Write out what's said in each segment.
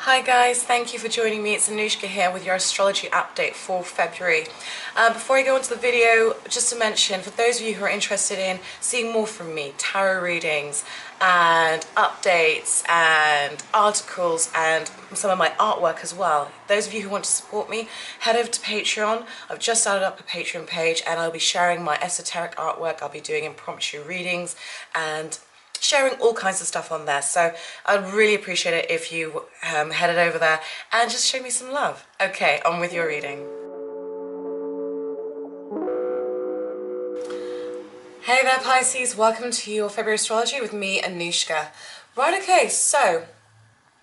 Hi guys, thank you for joining me. It's Anushka here with your astrology update for February. Before I go into the video, just to mention, for those of you who are interested in seeing more from me, tarot readings and updates and articles and some of my artwork as well, those of you who want to support me, head over to Patreon. I've just started up a Patreon page and I'll be sharing my esoteric artwork. I'll be doing impromptu readings and sharing all kinds of stuff on there, so I'd really appreciate it if you headed over there and just show me some love. Okay, on with your reading. Hey there Pisces, welcome to your February astrology with me, Anushka. Right, okay, so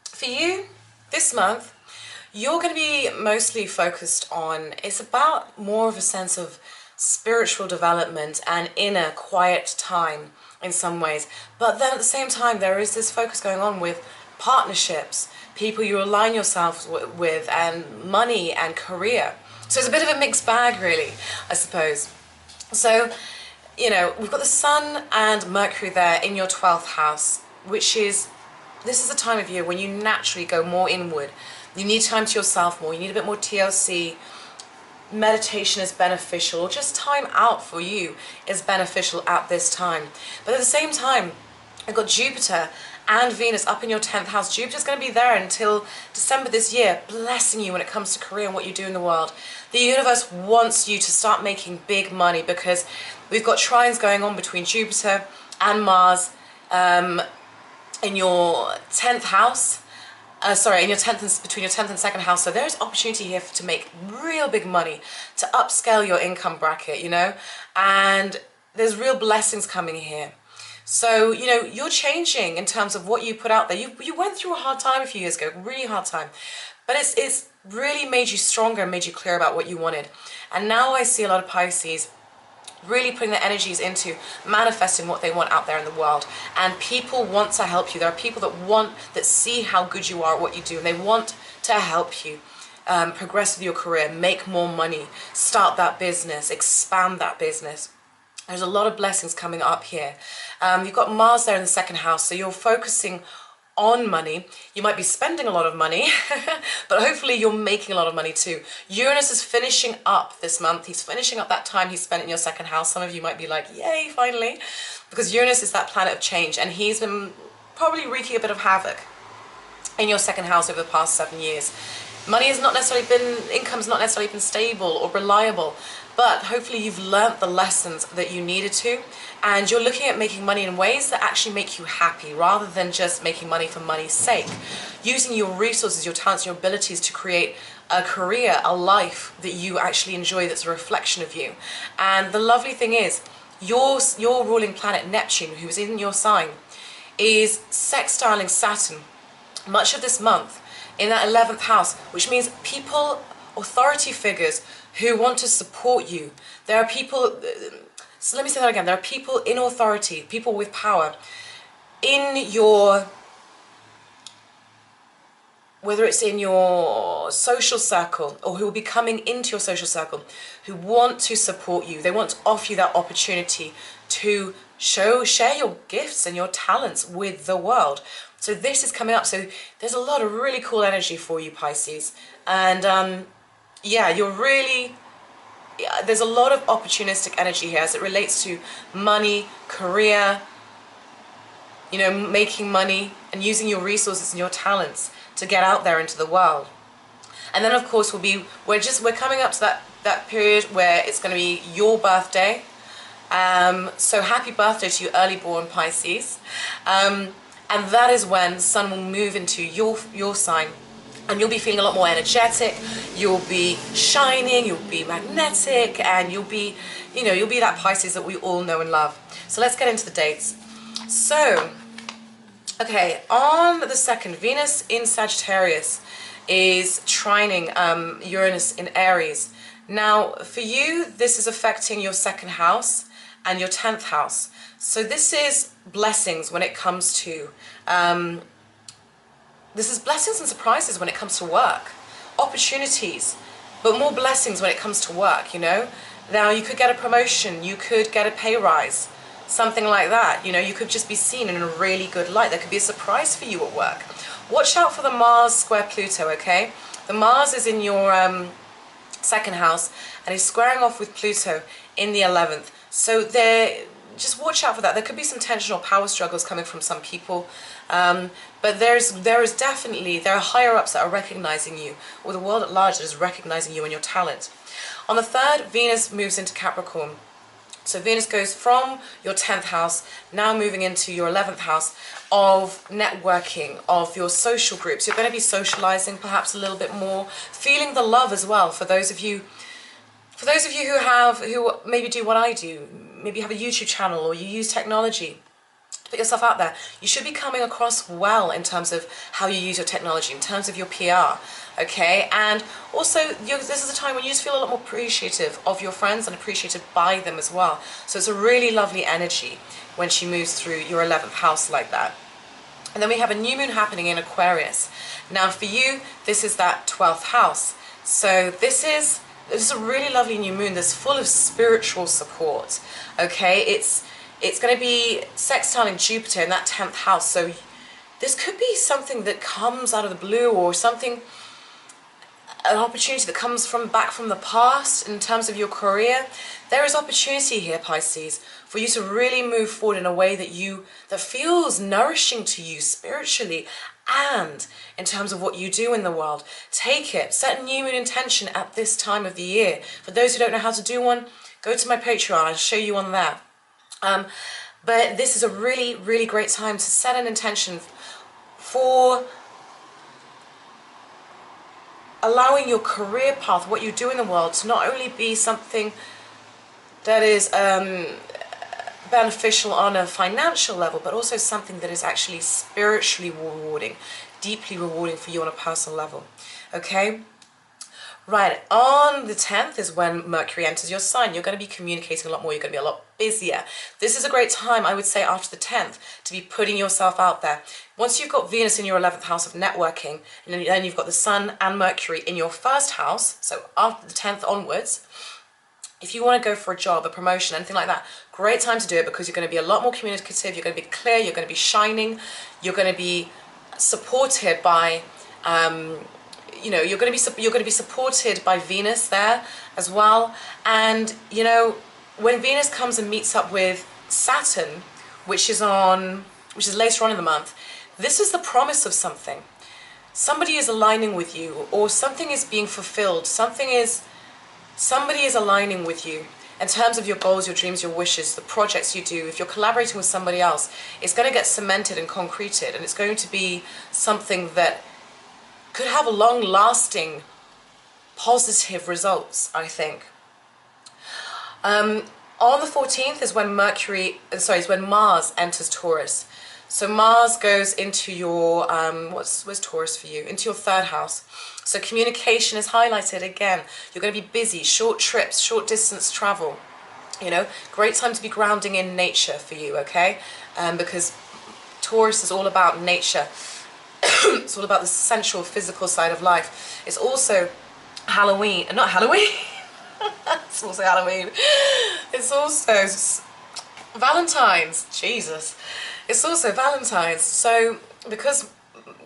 for you this month, you're going to be mostly focused on, it's about more of a sense of spiritual development and inner quiet time in some ways, but then at the same time there is this focus going on with partnerships, people you align yourself with, and money and career. So it's a bit of a mixed bag really, I suppose. So, you know, we've got the Sun and Mercury there in your 12th house, which is, this is a time of year when you naturally go more inward. You need time to yourself more, you need a bit more TLC. Meditation is beneficial, just time out for you is beneficial at this time. But at the same time, I've got Jupiter and Venus up in your 10th house. Jupiter's going to be there until December this year, blessing you when it comes to career and what you do in the world. The universe wants you to start making big money because we've got trines going on between Jupiter and Mars in your 10th house. In your 10th and between your 10th and 2nd house, so there's opportunity here to make real big money, to upscale your income bracket, you know, and there's real blessings coming here. So, you know, you're changing in terms of what you put out there. You went through a hard time a few years ago, really hard time, but it's really made you stronger and made you clear about what you wanted. And now I see a lot of Pisces really putting their energies into manifesting what they want out there in the world, and people want to help you. There are people that see how good you are at what you do, and they want to help you progress with your career, make more money, start that business, expand that business. There's a lot of blessings coming up here. You've got Mars there in the 2nd house, so you're focusing on money. You might be spending a lot of money, but hopefully you're making a lot of money too. Uranus is finishing up this month. He's finishing up that time he spent in your 2nd house. Some of you might be like, yay, finally, because Uranus is that planet of change, and he's been probably wreaking a bit of havoc in your 2nd house over the past 7 years. Money has not necessarily been, income's not necessarily been stable or reliable, but hopefully you've learnt the lessons that you needed to, and you're looking at making money in ways that actually make you happy rather than just making money for money's sake. Using your resources, your talents, your abilities to create a career, a life that you actually enjoy, that's a reflection of you. And the lovely thing is, your ruling planet Neptune, who is in your sign, is sextiling Saturn much of this month in that 11th house, which means people, authority figures who want to support you. There are people, so let me say that again, there are people in authority, people with power in your, whether it's in your social circle or who will be coming into your social circle, who want to support you. They want to offer you that opportunity to share your gifts and your talents with the world. So this is coming up, so there's a lot of really cool energy for you, Pisces. And yeah, there's a lot of opportunistic energy here as it relates to money, career, you know, making money and using your resources and your talents to get out there into the world. And then of course we're coming up to that period where it's going to be your birthday. So happy birthday to you early born Pisces. And that is when Sun will move into your sign, and you'll be feeling a lot more energetic, you'll be shining, you'll be magnetic, and you'll be that Pisces that we all know and love. So let's get into the dates. So, okay, on the 2nd, Venus in Sagittarius is trining Uranus in Aries. Now, for you, this is affecting your 2nd house and your 10th house. So this is blessings when it comes to, this is blessings and surprises when it comes to work, opportunities, but more blessings when it comes to work, you know. Now you could get a promotion, you could get a pay rise, something like that, you know, you could just be seen in a really good light. There could be a surprise for you at work. Watch out for the Mars square Pluto, okay? The Mars is in your second house, and he's squaring off with Pluto in the 11th. So just watch out for that. There could be some tension or power struggles coming from some people, but there are higher ups that are recognizing you, or the world at large that is recognizing you and your talent. On the 3rd, Venus moves into Capricorn. So Venus goes from your 10th house, now moving into your 11th house of networking, of your social groups. You're going to be socializing perhaps a little bit more, feeling the love as well. For those of you who maybe do what I do, maybe have a YouTube channel or you use technology, put yourself out there. You should be coming across well in terms of how you use your technology, in terms of your PR, okay? And also, this is a time when you just feel a lot more appreciative of your friends and appreciated by them as well. So it's a really lovely energy when she moves through your 11th house like that. And then we have a new moon happening in Aquarius. Now for you, this is that 12th house. So this is a really lovely new moon that's full of spiritual support, okay? It's going to be sextiling Jupiter in that 10th house. So this could be something that comes out of the blue, or something, an opportunity that comes back from the past in terms of your career. There is opportunity here, Pisces, for you to really move forward in a way that feels nourishing to you spiritually and in terms of what you do in the world. Take it, set a new moon intention at this time of the year. For those who don't know how to do one, go to my Patreon, I'll show you on there. But this is a really, really great time to set an intention for allowing your career path, what you do in the world, to not only be something that is beneficial on a financial level, but also something that is actually spiritually rewarding, deeply rewarding for you on a personal level, okay? Right, on the 10th is when Mercury enters your sign. You're going to be communicating a lot more. You're going to be a lot busier. This is a great time, I would say, after the 10th, to be putting yourself out there. Once you've got Venus in your 11th house of networking, and then you've got the Sun and Mercury in your first house, so after the 10th onwards, if you want to go for a job, a promotion, anything like that, great time to do it, because you're going to be a lot more communicative, you're going to be clear, you're going to be shining, you're going to be supported by... you're going to be supported by Venus there as well. And when Venus comes and meets up with Saturn, which is later on in the month, this is the promise of something. Somebody is aligning with you, or something is being fulfilled. Somebody is aligning with you in terms of your goals, your dreams, your wishes, the projects you do. If you're collaborating with somebody else, it's going to get cemented and concreted, and it's going to be something that could have a long-lasting positive results, I think. On the 14th is when Mars enters Taurus. So Mars goes into your, where's Taurus for you? Into your 3rd house. So communication is highlighted again. You're going to be busy, short trips, short distance travel. Great time to be grounding in nature for you, okay? Because Taurus is all about nature. It's all about the sensual, physical side of life. It's also Halloween, not Halloween. It's also Halloween. It's also Valentine's. Jesus. It's also Valentine's. So because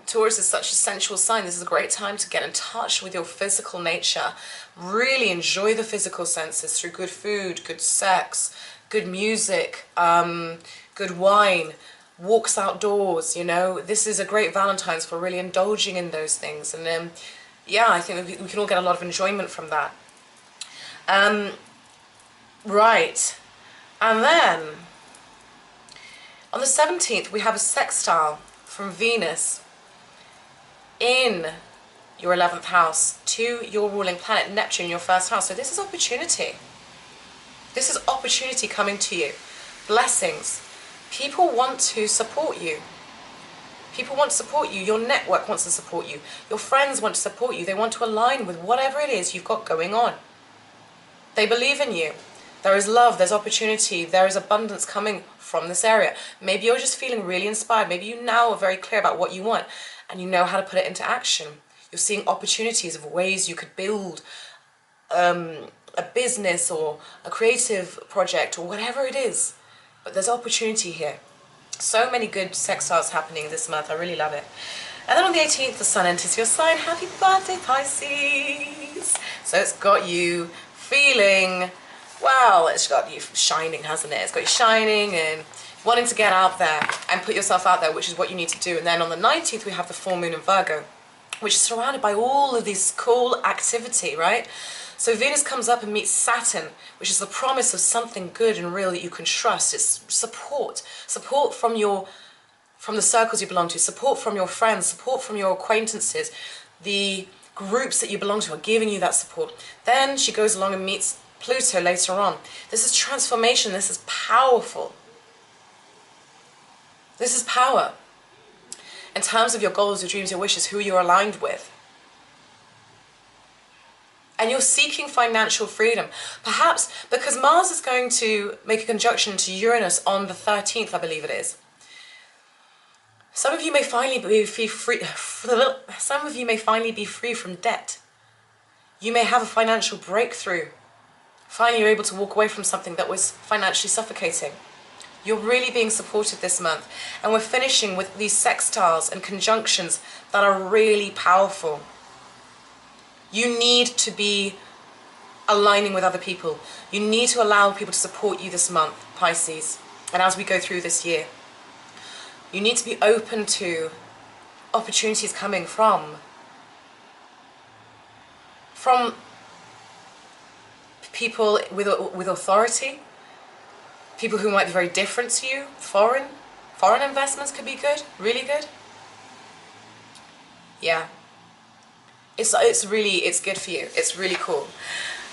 Taurus is such a sensual sign, this is a great time to get in touch with your physical nature. Really enjoy the physical senses through good food, good sex, good music, good wine, walks outdoors. This is a great Valentine's for really indulging in those things. And yeah, I think we can all get a lot of enjoyment from that. Right, and then on the 17th we have a sextile from Venus in your 11th house to your ruling planet Neptune in your 1st house. So this is opportunity. This is opportunity coming to you. Blessings. People want to support you. People want to support you. Your network wants to support you. Your friends want to support you. They want to align with whatever it is you've got going on. They believe in you. There is love, there's opportunity, there is abundance coming from this area. Maybe you're just feeling really inspired. Maybe you now are very clear about what you want and you know how to put it into action. You're seeing opportunities of ways you could build a business or a creative project or whatever it is. But there's opportunity here. So many good sextiles happening this month. I really love it. And then on the 18th, the sun enters your sign. Happy birthday, Pisces! So it's got you feeling, well, it's got you shining, hasn't it? It's got you shining and wanting to get out there and put yourself out there, which is what you need to do. And then on the 19th, we have the full moon in Virgo, which is surrounded by all of this cool activity, right? So Venus comes up and meets Saturn, which is the promise of something good and real that you can trust. It's support from the circles you belong to, support from your friends, support from your acquaintances. The groups that you belong to are giving you that support. Then she goes along and meets Pluto later on. This is transformation. This is powerful. This is power. In terms of your goals, your dreams, your wishes, who you're aligned with. And you're seeking financial freedom. Perhaps because Mars is going to make a conjunction to Uranus on the 13th, I believe it is. Some of you may finally be free. Some of you may finally be free from debt. You may have a financial breakthrough. Finally, you're able to walk away from something that was financially suffocating. You're really being supported this month. And we're finishing with these sextiles and conjunctions that are really powerful. You need to be aligning with other people. You need to allow people to support you this month, Pisces, and as we go through this year. You need to be open to opportunities coming from people with authority, people who might be very different to you. Foreign investments could be good, really good. Yeah. It's good for you. It's really cool.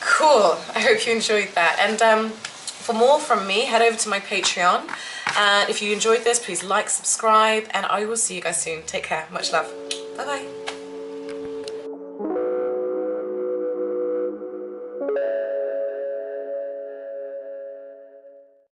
Cool. I hope you enjoyed that. And for more from me, head over to my Patreon. And if you enjoyed this, please like, subscribe, and I will see you guys soon. Take care. Much love. Bye-bye.